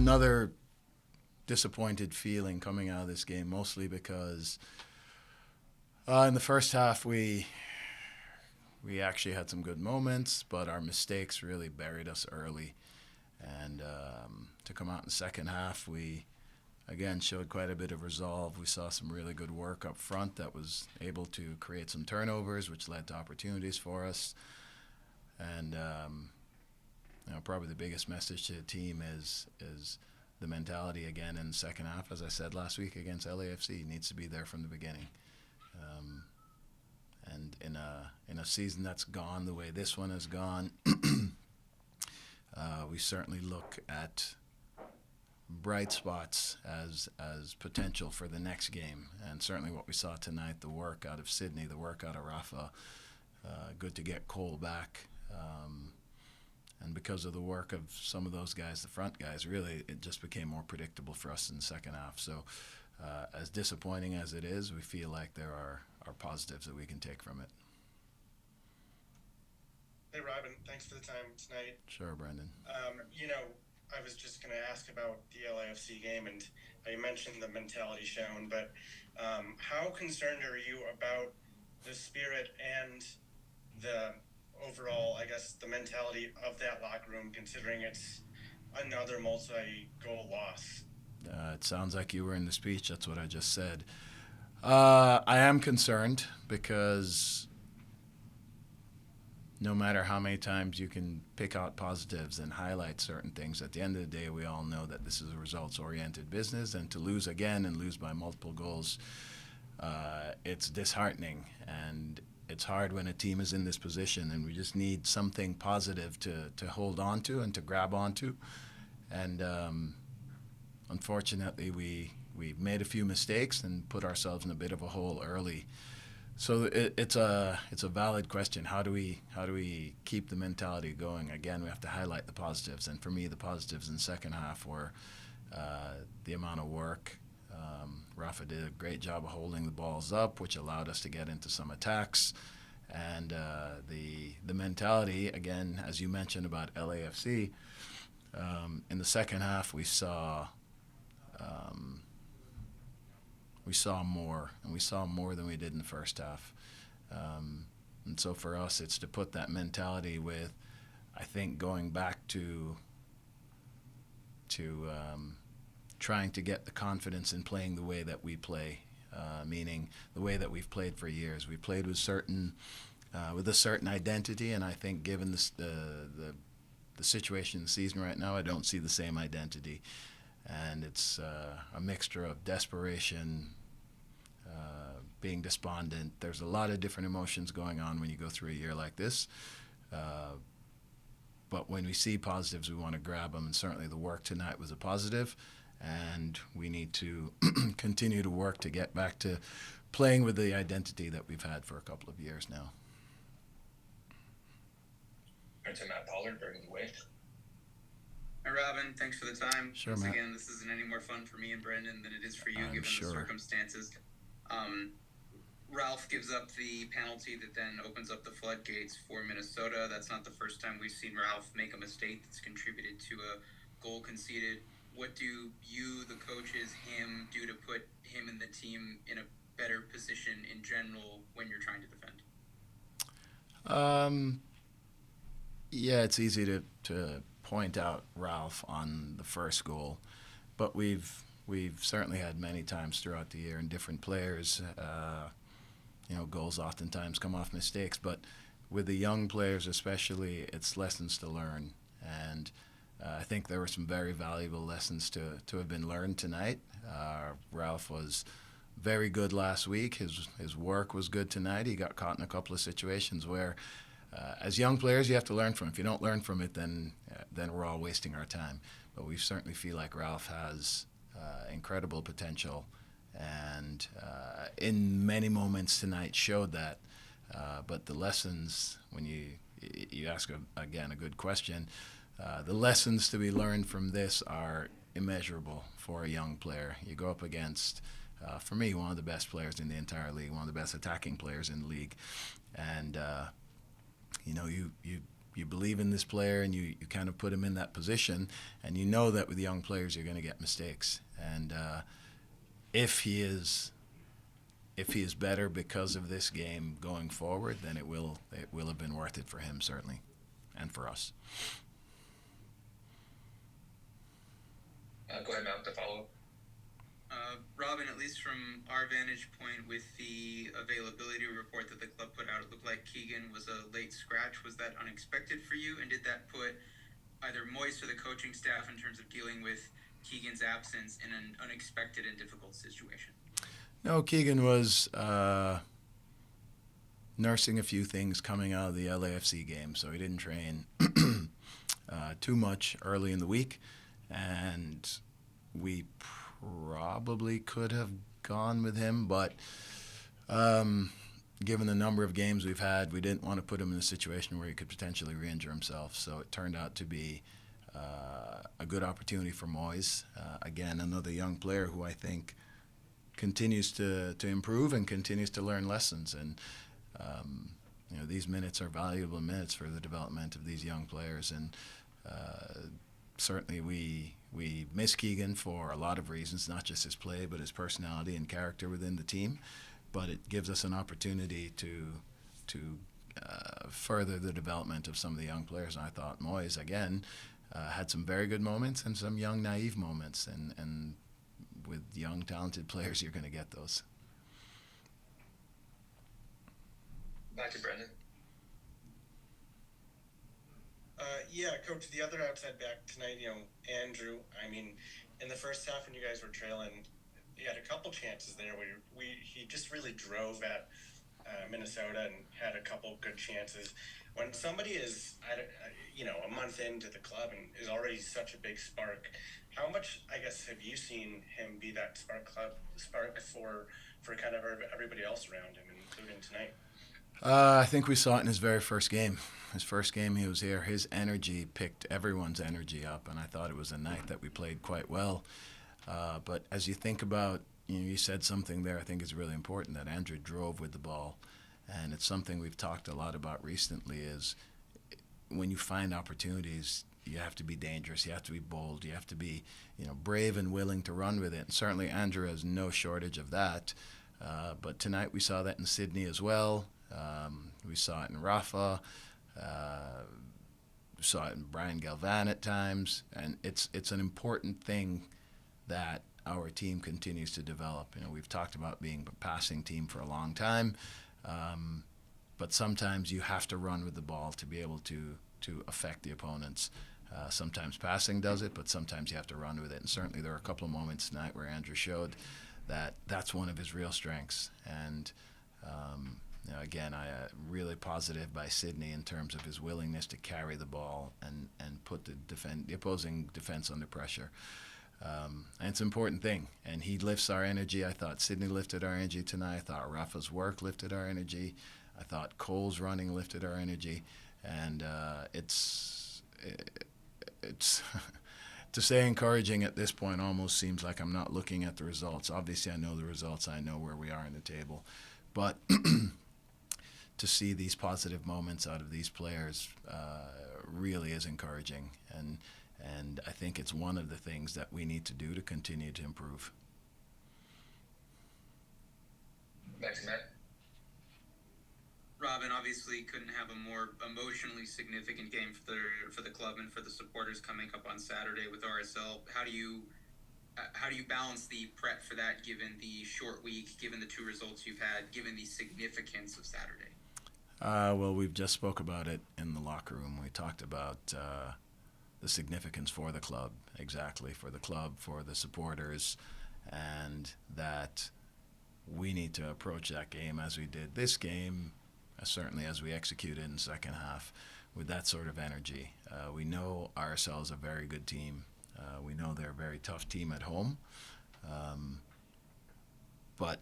another disappointed feeling coming out of this game, mostly because in the first half we actually had some good moments, but our mistakes really buried us early. And to come out in the second half, we again showed quite a bit of resolve. We saw some really good work up front that was able to create some turnovers, which led to opportunities for us. And probably the biggest message to the team is the mentality again in the second half. As I said last week against LAFC, needs to be there from the beginning. And in a season that's gone the way this one has gone, we certainly look at bright spots as potential for the next game. And certainly what we saw tonight, the work out of Sydney, the work out of Rafa, good to get Cole back. And because of the work of some of those guys, the front guys, really it just became more predictable for us in the second half. So as disappointing as it is, we feel like there are positives that we can take from it. Hey, Robin, thanks for the time tonight. Sure, Brendan. I was just going to ask about the LAFC game, and you mentioned the mentality shown, but how concerned are you about the spirit and the overall, I guess, the mentality of that locker room, considering it's another multi-goal loss? It sounds like you were in the speech. That's what I just said. I am concerned because no matter how many times you can pick out positives and highlight certain things, at the end of the day, we all know that this is a results-oriented business, and to lose again and lose by multiple goals, it's disheartening, and it's hard when a team is in this position, and we just need something positive to hold on to and to grab onto. And unfortunately, we made a few mistakes and put ourselves in a bit of a hole early. So it's a valid question. How do we keep the mentality going? Again, we have to highlight the positives, and for me, the positives in the second half were the amount of work. Rafa did a great job of holding the balls up, which allowed us to get into some attacks, and the mentality. Again, as you mentioned about LAFC, in the second half we saw more, and we saw more than we did in the first half. And so for us, it's to put that mentality with, I think, going back to trying to get the confidence in playing the way that we play, meaning the way that we've played for years. We played with a certain identity, and I think given the situation in the season right now, I don't see the same identity. And it's a mixture of desperation, being despondent. There's a lot of different emotions going on when you go through a year like this. But when we see positives, we want to grab them, and certainly the work tonight was a positive, and we need to continue to work to get back to playing with the identity that we've had for a couple of years now. To Matt Pollard, Burgundy Way. Hi, Robin. Thanks for the time. Sure, Once Matt. again, this isn't any more fun for me and Brendan than it is for you, given sure. the circumstances. Ralph gives up the penalty that then opens up the floodgates for Minnesota. That's not the first time we've seen Ralph make a mistake that's contributed to a goal conceded. What do you, the coaches, him, do to put him and the team in a better position in general when you're trying to defend? Yeah, it's easy to point out Ralph on the first goal, but we've certainly had many times throughout the year, and different players, goals oftentimes come off mistakes, but with the young players especially, it's lessons to learn, and I think there were some very valuable lessons to have been learned tonight. Ralph was very good last week. His work was good tonight. He got caught in a couple of situations where as young players, you have to learn from it. If you don't learn from it, then we're all wasting our time. But we certainly feel like Ralph has incredible potential, and in many moments tonight showed that. But the lessons, when you ask again a good question, the lessons to be learned from this are immeasurable for a young player. You go up against, for me, one of the best players in the entire league, one of the best attacking players in the league, and you believe in this player and you kind of put him in that position, and you know that with young players you're going to get mistakes. And if he is better because of this game going forward, then it will have been worth it for him, certainly, and for us. Go ahead, Matt, to follow up. Robin, at least from our vantage point with the availability report that the club put out, it looked like Keegan was a late scratch. Was that unexpected for you? And did that put either Moise or the coaching staff in terms of dealing with Keegan's absence in an unexpected and difficult situation? No, Keegan was nursing a few things coming out of the LAFC game, so he didn't train too much early in the week, and we probably could have gone with him, but given the number of games we've had, we didn't want to put him in a situation where he could potentially re-injure himself, so it turned out to be a good opportunity for Moise. Again, another young player who I think continues to improve and continues to learn lessons, and these minutes are valuable minutes for the development of these young players, and certainly we miss Keegan for a lot of reasons, not just his play, but his personality and character within the team. But it gives us an opportunity to further the development of some of the young players. And I thought Moise, again, had some very good moments and some young, naive moments. And with young, talented players, you're going to get those. Back to Brendan. Yeah, Coach, the other outside back tonight, Andrew, I mean, in the first half when you guys were trailing, he had a couple chances there where he just really drove at Minnesota and had a couple good chances. When somebody is, a month into the club and is already such a big spark, how much, I guess, have you seen him be that spark for kind of everybody else around him, including tonight? I think we saw it in his very first game. His first game he was here, his energy picked everyone's energy up, and I thought it was a night that we played quite well. But as you think about, you said something there I think is really important, that Andrew drove with the ball. And it's something we've talked a lot about recently is when you find opportunities, you have to be dangerous, you have to be bold, you have to be brave and willing to run with it. And certainly Andrew has no shortage of that. But tonight we saw that in Sydney as well. We saw it in Rafa. We saw it in Brian Galvan at times. And it's an important thing that our team continues to develop. We've talked about being a passing team for a long time. But sometimes you have to run with the ball to be able to affect the opponents. Sometimes passing does it, but sometimes you have to run with it. And certainly there were a couple of moments tonight where Andrew showed that that's one of his real strengths. And again, I really positive by Sydney in terms of his willingness to carry the ball and put the opposing defense under pressure. And it's an important thing. And he lifts our energy. I thought Sydney lifted our energy tonight. I thought Rafa's work lifted our energy. I thought Cole's running lifted our energy. And it's to say encouraging at this point almost seems like I'm not looking at the results. Obviously, I know the results. I know where we are in the table. But to see these positive moments out of these players really is encouraging. And I think it's one of the things that we need to do to continue to improve. Back to Matt. Robin obviously couldn't have a more emotionally significant game for the club and for the supporters coming up on Saturday with RSL. How do you balance the prep for that, given the short week, given the two results you've had, given the significance of Saturday? Well, we've just spoke about it in the locker room. We talked about the significance for the club, exactly, for the club, for the supporters, and that we need to approach that game as we did this game, certainly as we executed in the second half, with that sort of energy. We know RSL is a very good team. We know they're a very tough team at home. But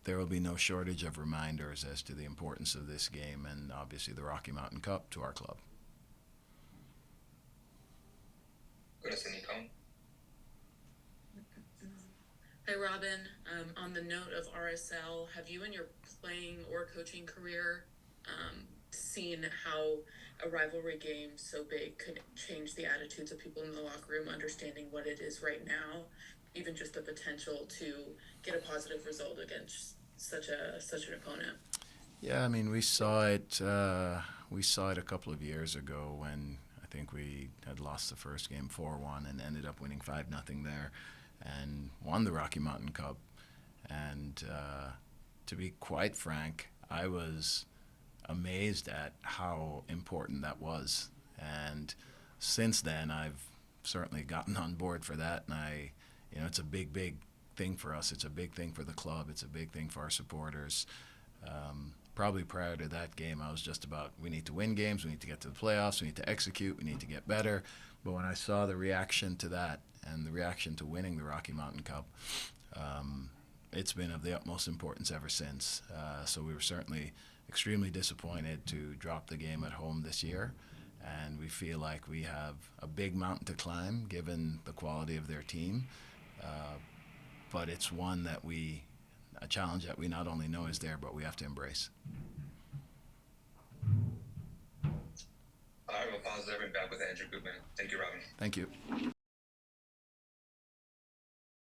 there will be no shortage of reminders as to the importance of this game and obviously the Rocky Mountain Cup to our club. Go to Cindy Cohn. Hi, Robin. On the note of RSL, have you in your playing or coaching career seen how a rivalry game so big could change the attitudes of people in the locker room, understanding what it is right now, even just the potential to get a positive result against such an opponent. Yeah, I mean, we saw it. We saw it a couple of years ago when I think we had lost the first game 4-1 and ended up winning 5-0 there, and won the Rocky Mountain Cup. And to be quite frank, I was amazed at how important that was. And since then, I've certainly gotten on board for that, and it's a big, big thing for us. It's a big thing for the club. It's a big thing for our supporters. Probably prior to that game, I was just about, we need to win games, we need to get to the playoffs, we need to execute, we need to get better. But when I saw the reaction to that and the reaction to winning the Rocky Mountain Cup, it's been of the utmost importance ever since. So we were certainly extremely disappointed to drop the game at home this year, and we feel like we have a big mountain to climb given the quality of their team. But it's a challenge that we not only know is there, but we have to embrace. All right, we'll pause there and back with Andrew Goodman. Thank you, Robin. Thank you.